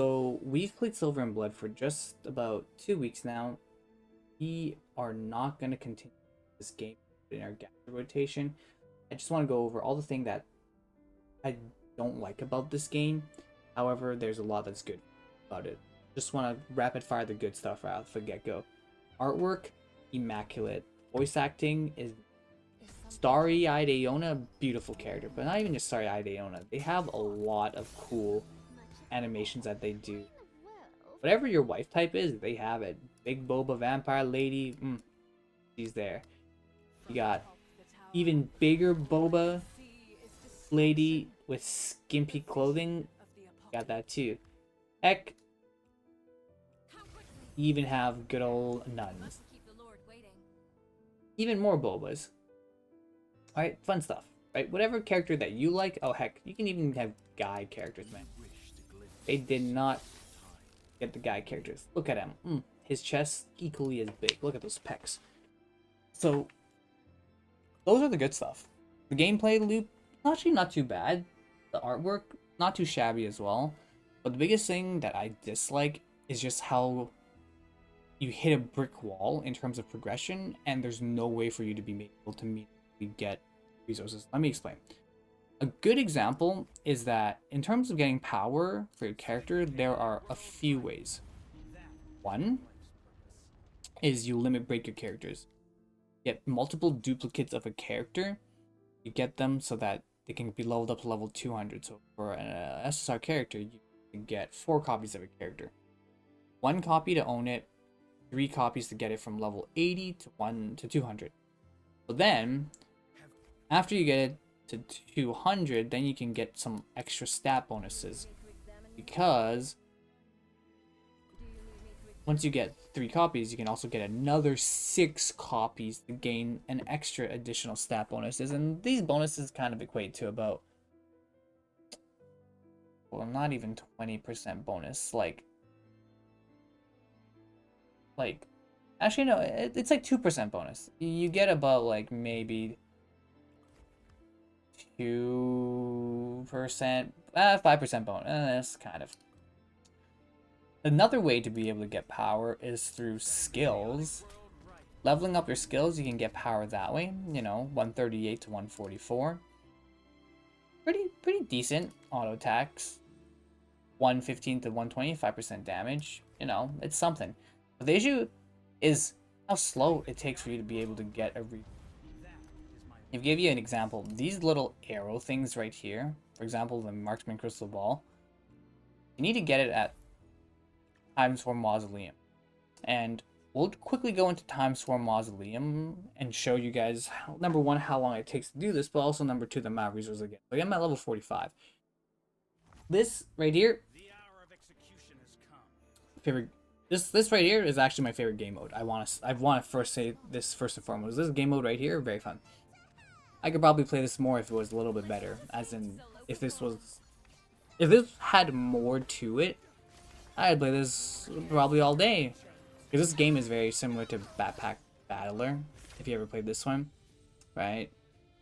So we've played Silver and Blood for just about 2 weeks now. We are not going to continue this game in our gather rotation. I just want to go over all the things that I don't like about this game. However, there's a lot that's good about it. Just want to rapid fire the good stuff out of the get-go. Artwork, immaculate. Voice acting is Starry-eyed Aona, beautiful character, but not even just Starry-eyed Aona. They have a lot of cool animations that they do. Whatever your wife type is, they have it. Big Boba Vampire Lady, she's there. You got even bigger Boba Lady with skimpy clothing, got that too. Heck, you even have good old nuns. Even more Bobas. Alright, fun stuff. Right, whatever character that you like, oh heck, you can even have guy characters, man. They did not get the guy characters. Look at him. His chest equally as big. Look at those pecs. So, those are the good stuff. The gameplay loop, actually not too bad. The artwork, not too shabby as well. But the biggest thing that I dislike is just how you hit a brick wall in terms of progression, and there's no way for you to be able to immediately get resources. Let me explain. A good example is that in terms of getting power for your character, there are a few ways. One is you limit break your characters. Get multiple duplicates of a character. You get them so that they can be leveled up to level 200. So for an SSR character, you can get 4 copies of a character. 1 copy to own it, 3 copies to get it from level 80 to 1 to 200. So then, after you get it to 200, then you can get some extra stat bonuses, because once you get 3 copies, you can also get another 6 copies to gain an extra additional stat bonuses, and these bonuses kind of equate to about, well, not even 20% bonus, like actually no, it's like 2% bonus. You get about like maybe 2%, 5% bonus, kind of. Another way to be able to get power is through skills. Leveling up your skills, you can get power that way. 138 to 144. Pretty decent auto attacks. 115 to 125% damage. It's something. But the issue is how slow it takes for you to be able to get a To give you an example, these little arrow things right here, for example, the Marksman Crystal Ball, you need to get it at Timeworn Mausoleum. And we'll quickly go into Timeworn Mausoleum and show you guys, number one, how long it takes to do this, but also number two, the amount of resources again. So I'm at level 45. This right here, this right here is actually my favorite game mode. I want to first say this first and foremost. This game mode right here, very fun. I could probably play this more if it was a little bit better. As in, if this had more to it, I'd play this probably all day. Because this game is very similar to Backpack Battler, if you ever played this one. Right?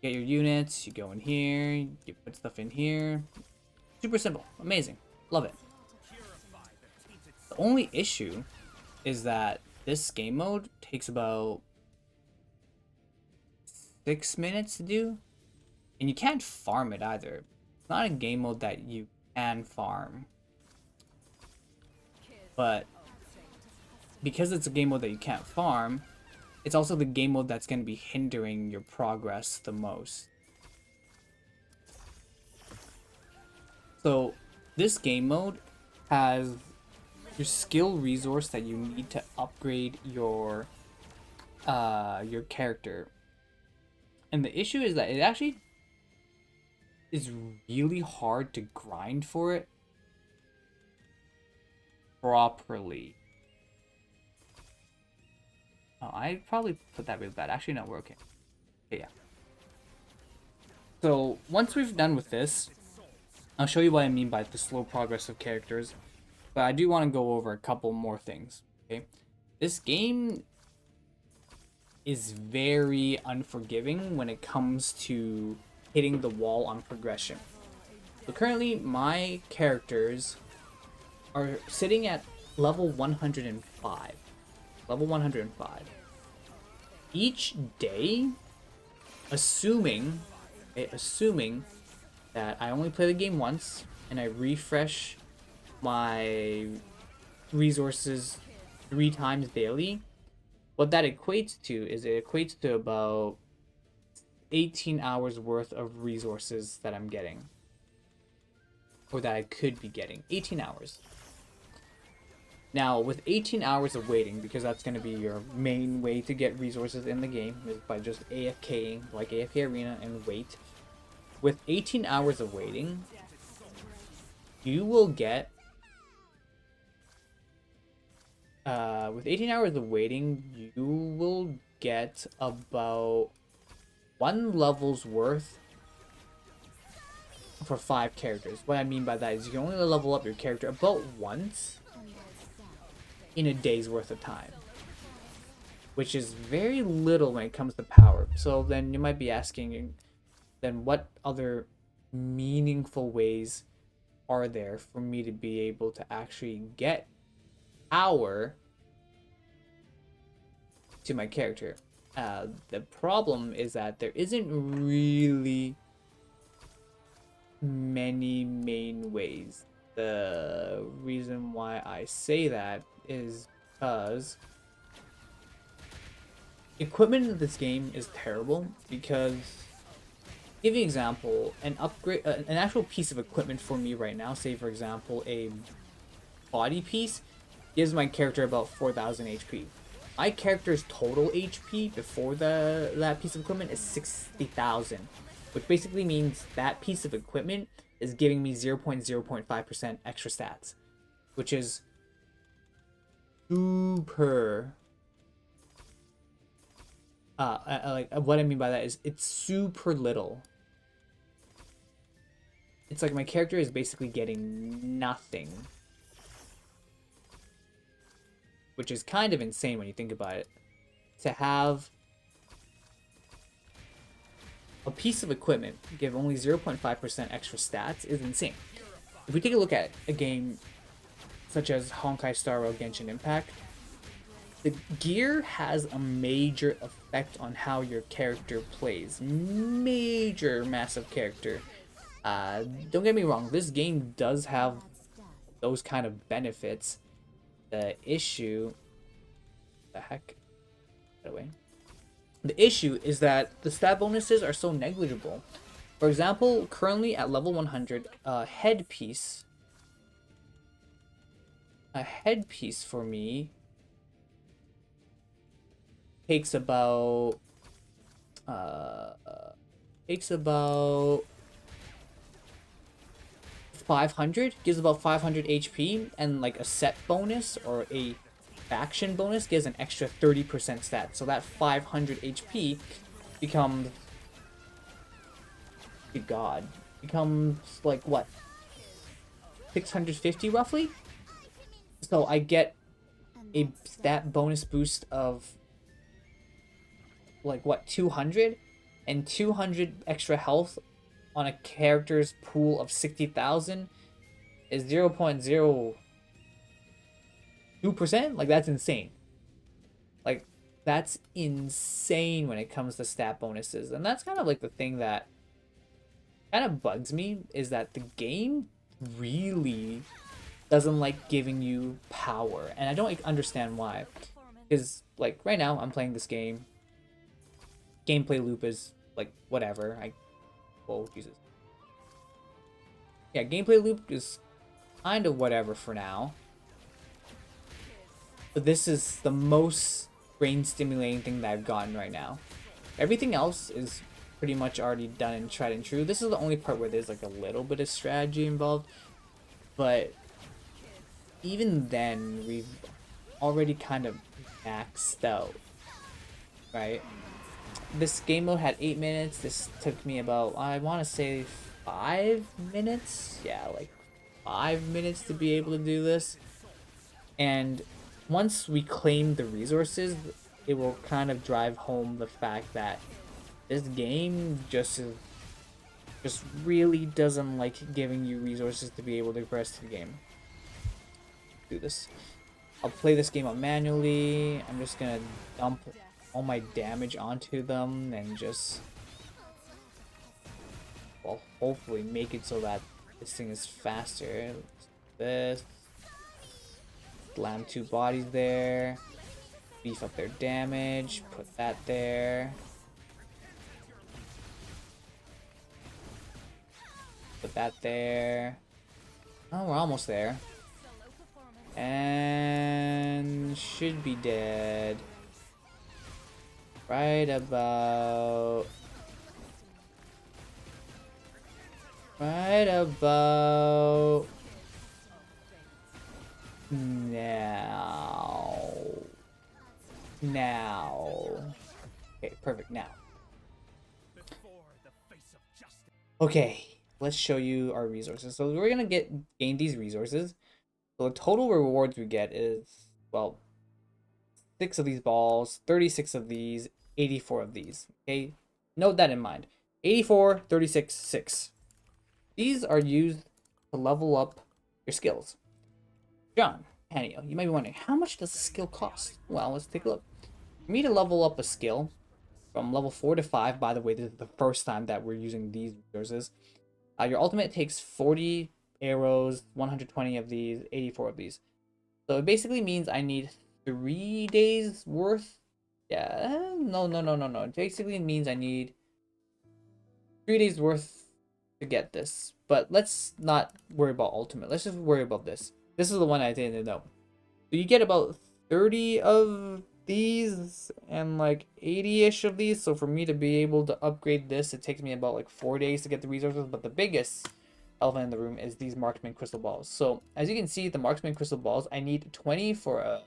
You get your units, you go in here, you put stuff in here. Super simple. Amazing. Love it. The only issue is that this game mode takes about 6 minutes to do, and you can't farm it either. It's not a game mode that you can farm, but because it's a game mode that you can't farm, it's also the game mode that's going to be hindering your progress the most. So this game mode has your skill resource that you need to upgrade your character. And the issue is that it actually is really hard to grind for it properly. Oh, I probably put that really bad. Actually, no, we're okay. Okay, yeah. So once we've done with this, I'll show you what I mean by the slow progress of characters. But I do want to go over a couple more things. Okay, this game is very unforgiving when it comes to hitting the wall on progression. So currently, my characters are sitting at level 105. Level 105. Each day, assuming that I only play the game once and I refresh my resources 3 times daily, what that equates to is it equates to about 18 hours worth of resources that I'm getting. Or that I could be getting. 18 hours. Now, with 18 hours of waiting, because that's going to be your main way to get resources in the game, is by just AFKing, like AFK Arena, and wait. With 18 hours of waiting, you will get... with 18 hours of waiting, you will get about 1 level's worth for 5 characters. What I mean by that is you can only level up your character about once in a day's worth of time, which is very little when it comes to power. So then you might be asking, then what other meaningful ways are there for me to be able to actually get power to my character? The problem is that there isn't really many main ways. The reason why I say that is because equipment in this game is terrible. Because, give you an example, an actual piece of equipment for me right now, say for example a body piece, gives my character about 4,000 HP. My character's total HP before that piece of equipment is 60,000, which basically means that piece of equipment is giving me 0.5% extra stats, which is super. Like what I mean by that is it's super little. It's like my character is basically getting nothing, which is kind of insane when you think about it. To have a piece of equipment give only 0.5% extra stats is insane. If we take a look at a game such as Honkai Star Rail Genshin Impact, the gear has a major effect on how your character plays. Major, massive character. Don't get me wrong, this game does have those kind of benefits. The issue... The heck? Get away. The issue is that the stat bonuses are so negligible. For example, currently at level 100, a headpiece for me takes about 500, gives about 500 HP, and like a set bonus or a faction bonus gives an extra 30% stat. So that 500 HP becomes, becomes like what, 650 roughly. So I get a stat bonus boost of like what, 200, and 200 extra health on a character's pool of 60,000 is 0.02%. Like, that's insane. Like, that's insane when it comes to stat bonuses. And that's kind of like the thing that kind of bugs me, is that the game really doesn't like giving you power. And I don't like understand why. Because, like, right now I'm playing this game. Gameplay loop is like whatever. Oh Jesus. Yeah, gameplay loop is kind of whatever for now. But this is the most brain stimulating thing that I've gotten right now. Everything else is pretty much already done and tried and true. This is the only part where there's like a little bit of strategy involved. But even then, we've already kind of maxed out, right? This game mode had 8 minutes. This took me about, I want to say 5 minutes. Yeah, like 5 minutes to be able to do this. And once we claim the resources, it will kind of drive home the fact that this game just really doesn't like giving you resources to be able to progress to the game. do this. I'll play this game out manually. I'm just gonna dump all my damage onto them and just, well, hopefully make it so that this thing is faster. This. Slam 2 bodies there. Beef up their damage. Put that there. Put that there. Oh, we're almost there. And should be dead. Right about now. Okay, perfect now. Okay, let's show you our resources. So we're gonna gain these resources. So the total rewards we get is, well, 6 of these balls, 36 of these, 84 of these. Okay, note that in mind. 84, 36, 6. These are used to level up your skills. John, Hanio, you might be wondering, how much does a skill cost? Well, let's take a look. For me to level up a skill from level 4 to 5, by the way, this is the first time that we're using these resources. Your ultimate takes 40 arrows, 120 of these, 84 of these. So it basically means I need 3 days worth. Yeah, no. It basically means I need 3 days worth to get this. But let's not worry about ultimate. Let's just worry about this. This is the one I didn't know. So you get about 30 of these and like 80-ish of these. So for me to be able to upgrade this, it takes me about like 4 days to get the resources. But the biggest elephant in the room is these marksman crystal balls. So as you can see, the marksman crystal balls, I need 20 for a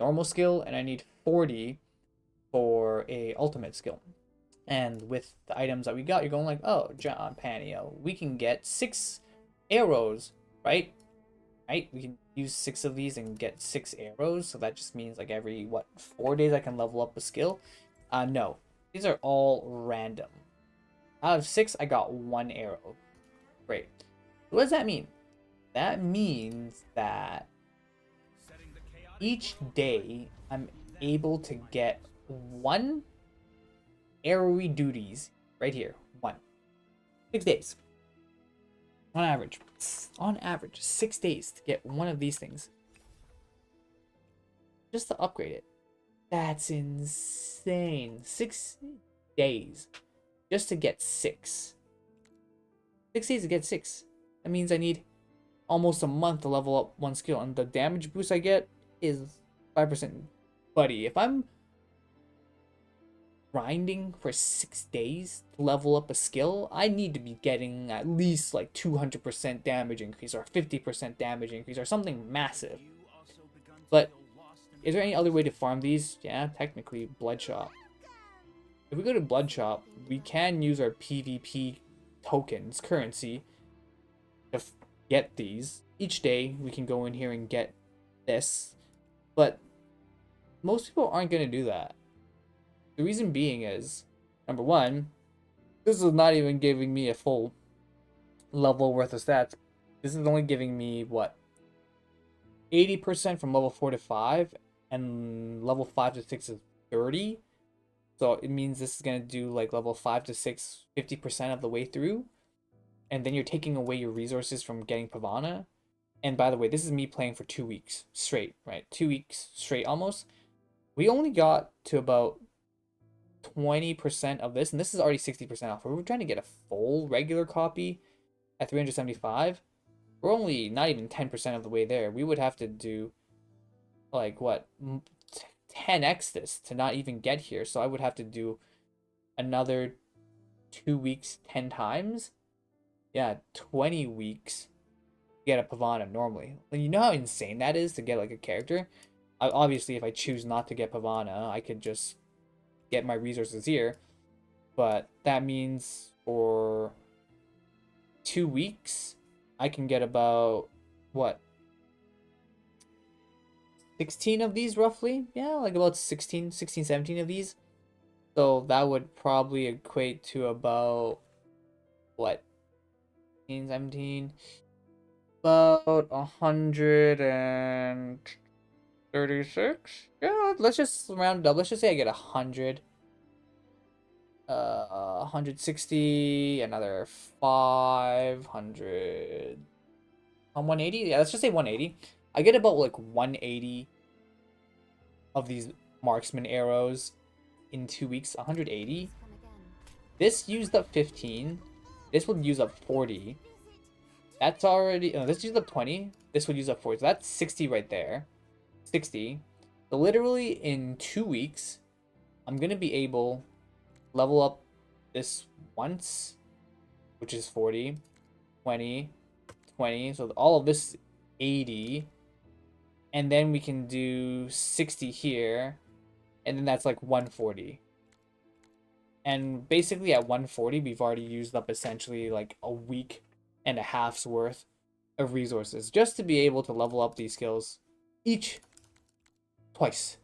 normal skill and I need 40 for a ultimate skill. And with the items that we got, you're going like, oh, John Panio, we can get 6 arrows, right? Right? We can use 6 of these and get 6 arrows. So that just means like every, 4 days I can level up a skill? No. These are all random. Out of 6, I got 1 arrow. Great. What does that mean? That means that each day I'm able to get 1 arrowy duties right here. 1. 6 days. On average, 6 days to get 1 of these things. Just to upgrade it. That's insane. 6 days just to get 6. 6 days to get 6. That means I need almost a month to level up 1 skill. And the damage boost I get is 5%. Buddy, if I'm grinding for 6 days to level up a skill, I need to be getting at least like 200% damage increase or 50% damage increase or something massive. But is there any other way to farm these? Yeah, technically Bloodshop. If we go to Bloodshop, we can use our PvP tokens, currency, to get these. Each day we can go in here and get this, but most people aren't going to do that. The reason being is, number one, this is not even giving me a full level worth of stats. This is only giving me, what, 80% from level 4 to 5, and level 5 to 6 is 30. So it means this is going to do like level 5 to 6, 50% of the way through. And then you're taking away your resources from getting Pavana. And by the way, this is me playing for 2 weeks straight, right? 2 weeks straight almost. We only got to about 20% of this, and this is already 60% off. We're trying to get a full regular copy at 375. We're only not even 10% of the way there. We would have to do like what, 10x this to not even get here. So I would have to do another 2 weeks 10 times. Yeah, 20 weeks to get a Pavana normally. And you know how insane that is to get like a character? Obviously, if I choose not to get Pavana, I could just get my resources here. But that means for 2 weeks, I can get about, what, 16 of these roughly? Yeah, like about 16, 17 of these. So that would probably equate to about, what, 17? about 136. Yeah, let's just round it up. Let's just say I get 100. 160, another 500. On 180? Yeah, let's just say 180. I get about like 180 of these marksman arrows in 2 weeks. 180. This used up 15. This would use up 40. That's already... No, this used up 20. This would use up 40. So that's 60 right there. 60. So literally in 2 weeks, I'm going to be able to level up this once, which is 40, 20, 20. So all of this 80. And then we can do 60 here. And then that's like 140. And basically at 140, we've already used up essentially like a week and a half's worth of resources just to be able to level up these skills each twice.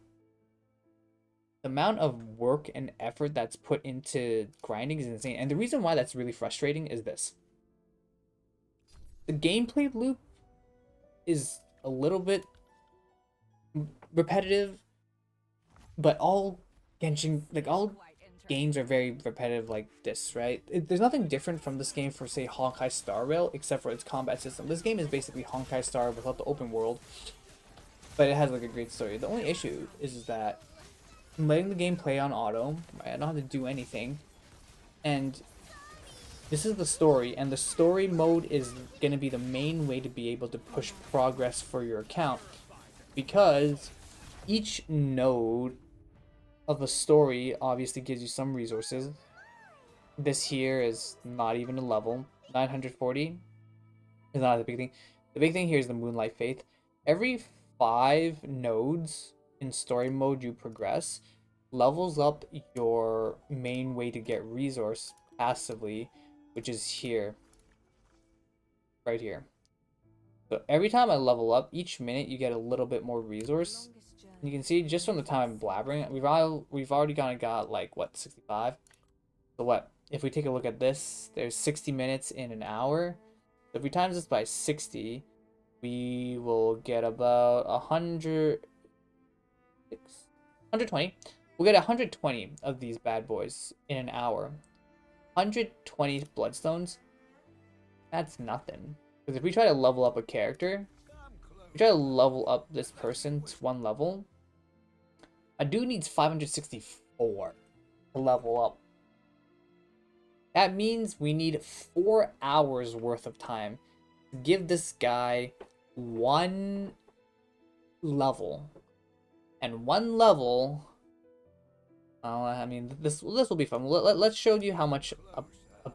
The amount of work and effort that's put into grinding is insane. And the reason why that's really frustrating is this. The gameplay loop is a little bit repetitive, but all Genshin, like all games are very repetitive like this, right? There's nothing different from this game for, say, Honkai Star Rail, except for its combat system. This game is basically Honkai Star without the open world, but it has like a great story. The only issue is that I'm letting the game play on auto, right? I don't have to do anything, and this is the story, and the story mode is going to be the main way to be able to push progress for your account, because each node of a story obviously gives you some resources. This here is not even a level. 940 is not the big thing. The big thing here is the Moonlight Faith. Every 5 nodes in story mode you progress levels up your main way to get resource passively, which is here. Right here. So every time I level up, each minute you get a little bit more resource. You can see just from the time I'm blabbering, we've already kind of got like what, 65. So what if we take a look at this? There's 60 minutes in an hour. So if we times this by 60, we will get about 120. We'll get 120 of these bad boys in an hour. 120 bloodstones. That's nothing. Because if we try to level up a character, we try to level up this person to 1 level, a dude needs 564 to level up. That means we need 4 hours worth of time to give this guy 1 level. And 1 level, I mean, this will be fun. Let's show you how much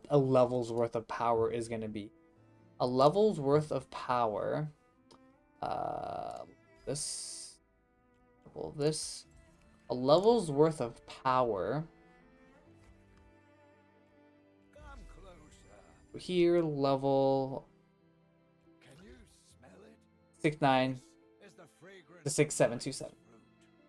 a level's worth of power is going to be. A level's worth of power... this, a level's worth of power. Here, level 69 to 6727.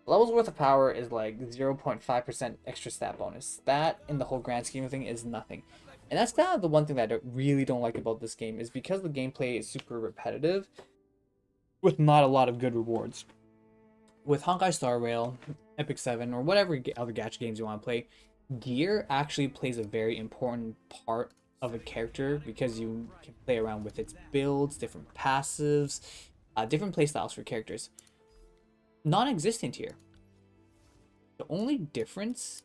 Level's worth of power is like 0.5% extra stat bonus. That, in the whole grand scheme of thing, is nothing. And that's kind of the one thing that I really don't like about this game, is because the gameplay is super repetitive, with not a lot of good rewards. With Honkai Star Rail, Epic 7, or whatever other gacha games you want to play, gear actually plays a very important part of a character, because you can play around with its builds, different passives, different playstyles for characters. Non-existent here. The only difference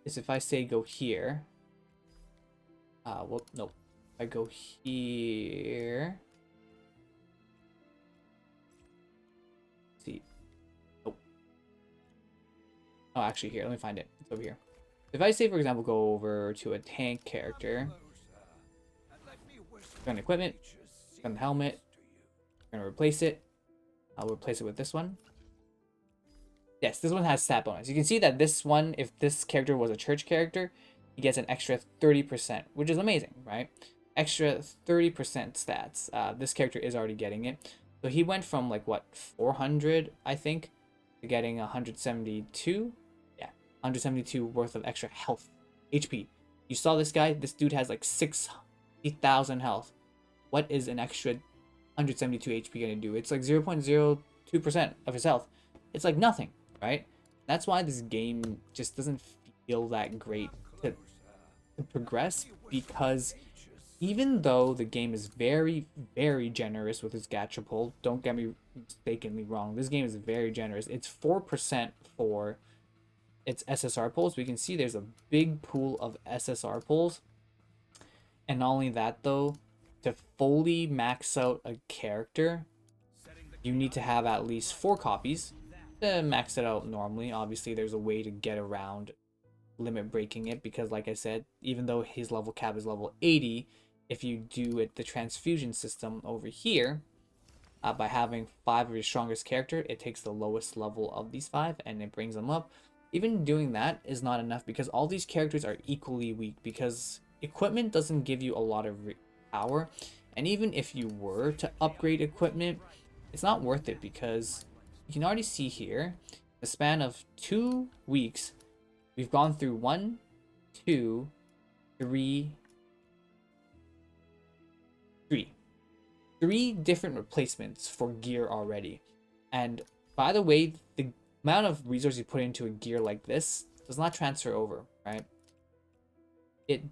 is if I say go here. Well, no. If I go here. See. Oh. Oh, actually here. Let me find it. It's over here. If I say, for example, go over to a tank character. Gun equipment. Gun helmet. I'm going to replace it. I'll replace it with this one. Yes, this one has stat bonus. You can see that this one, if this character was a church character, he gets an extra 30%, which is amazing, right? Extra 30% stats. This character is already getting it. So he went from like, what, 400, I think, to getting 172. Yeah, 172 worth of extra health. HP. You saw this guy? This dude has like 60,000 health. What is an extra 172 HP gonna do? It's like 0.02% of his health. It's like nothing, right? That's why this game just doesn't feel that great to, to progress, because even though the game is very, very generous with its gacha pull, don't get me mistakenly wrong, this game is very generous. It's 4% for its SSR pulls. We can see there's a big pool of SSR pulls. And not only that though, to fully max out a character, you need to have at least 4 copies to max it out normally. Obviously, there's a way to get around limit breaking it, because like I said, even though his level cap is level 80, if you do it the transfusion system over here, by having 5 of your strongest character, it takes the lowest level of these 5 and it brings them up. Even doing that is not enough, because all these characters are equally weak, because equipment doesn't give you a lot of power. And even if you were to upgrade equipment, it's not worth it, because you can already see here, the span of 2 weeks, we've gone through 1, 2, 3, 3 different replacements for gear already. And by the way, the amount of resources you put into a gear like this does not transfer over, right? It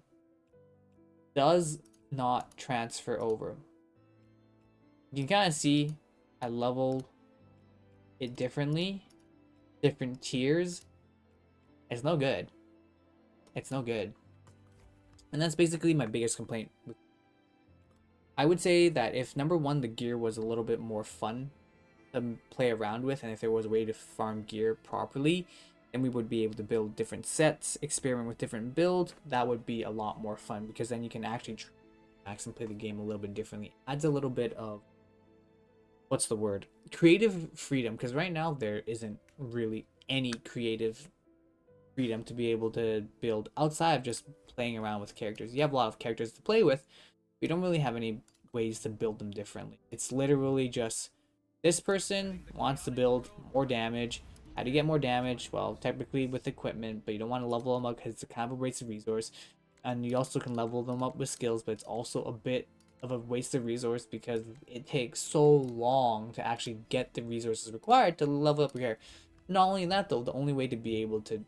does not transfer over. You can kind of see I level it differently, different tiers. It's no good. It's no good. And that's basically my biggest complaint. I would say that if number 1, the gear was a little bit more fun to play around with, and if there was a way to farm gear properly, then we would be able to build different sets, experiment with different builds. That would be a lot more fun, because then you can actually max and play the game a little bit differently. Adds a little bit of, what's the word, creative freedom, because right now there isn't really any creative freedom to be able to build outside of just playing around with characters. You have a lot of characters to play with, we don't really have any ways to build them differently. It's literally just, this person wants to build more damage. How do you get more damage? Well, technically with equipment, but you don't want to level them up because it's a kind of a waste of resource. And you also can level them up with skills, but it's also a bit of a waste of resource, because it takes so long to actually get the resources required to level up your character. Not only that though, the only way to be able to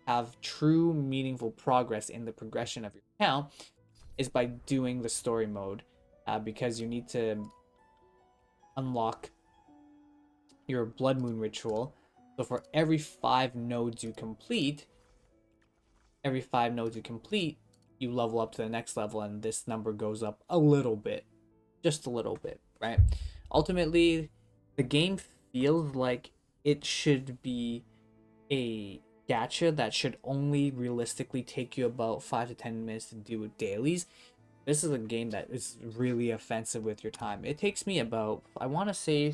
have true meaningful progress in the progression of your account is by doing the story mode, because you need to unlock your blood moon ritual. So for every 5 nodes you complete, you level up to the next level, and this number goes up a little bit, just a little bit, right? Ultimately, the game feels like it should be a gacha that should only realistically take you about 5 to 10 minutes to do with dailies. This is a game that is really offensive with your time. It takes me about, I want to say,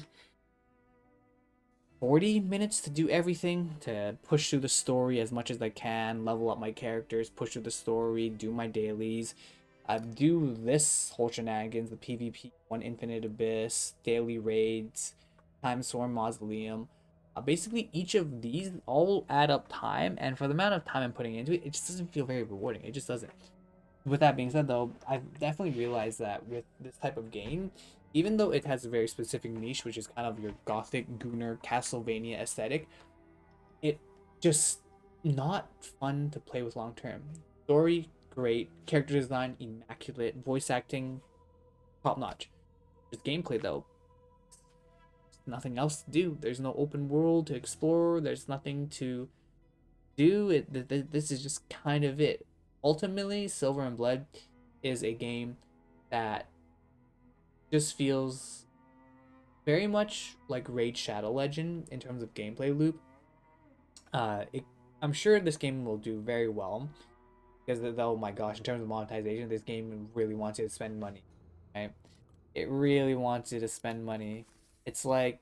40 minutes to do everything, to push through the story as much as I can, level up my characters, push through the story, do my dailies, do this whole shenanigans, the PvP, One Infinite Abyss, daily raids, Timeworn Mausoleum. Basically, each of these all add up time, and for the amount of time I'm putting into it, it just doesn't feel very rewarding. It just doesn't. With that being said, though, I've definitely realized that with this type of game, even though it has a very specific niche, which is kind of your gothic, Gunner, Castlevania aesthetic, it just not fun to play with long term. Story, great. Character design, immaculate. Voice acting, top notch. Just gameplay, though, nothing else to do. There's no open world to explore. There's nothing to do. This is just kind of it. Ultimately, Silver and Blood is a game that just feels very much like Raid Shadow Legend in terms of gameplay loop. I'm sure this game will do very well, because oh my gosh, in terms of monetization, this game really wants you to spend money, right? It really wants you to spend money. It's like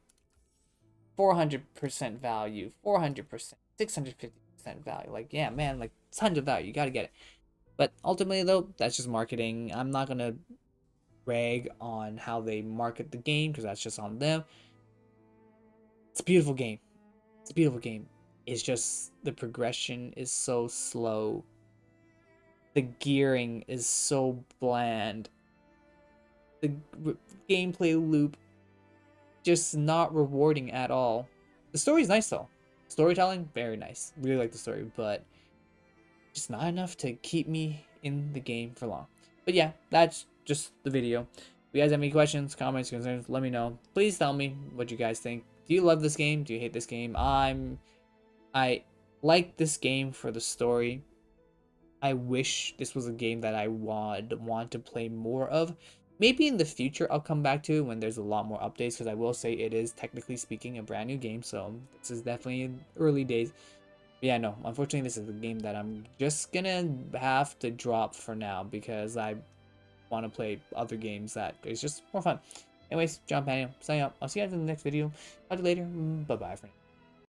400% value, 400%, 650% value. Like, yeah, man, like tons of value. You gotta get it. But ultimately, though, that's just marketing. I'm not gonna rag on how they market the game, because that's just on them. It's a beautiful game. It's a beautiful game. It's just the progression is so slow. The gearing is so bland. the gameplay loop just not rewarding at all. The story's nice though. Storytelling, very nice. Really like the story, but just not enough to keep me in the game for long. But yeah, that's just the video. If you guys have any questions, comments, concerns, let me know. Please tell me what you guys think. Do you love this game? Do you hate this game? I like this game for the story. I wish this was a game that I would want to play more of. Maybe in the future I'll come back to when there's a lot more updates, because I will say it is technically speaking a brand new game, so this is definitely in early days. But yeah, no, unfortunately this is a game that I'm just gonna have to drop for now because I want to play other games that is just more fun. Anyways, John Panio, signing up. I'll see you guys in the next video. Talk to you later. Bye bye for now.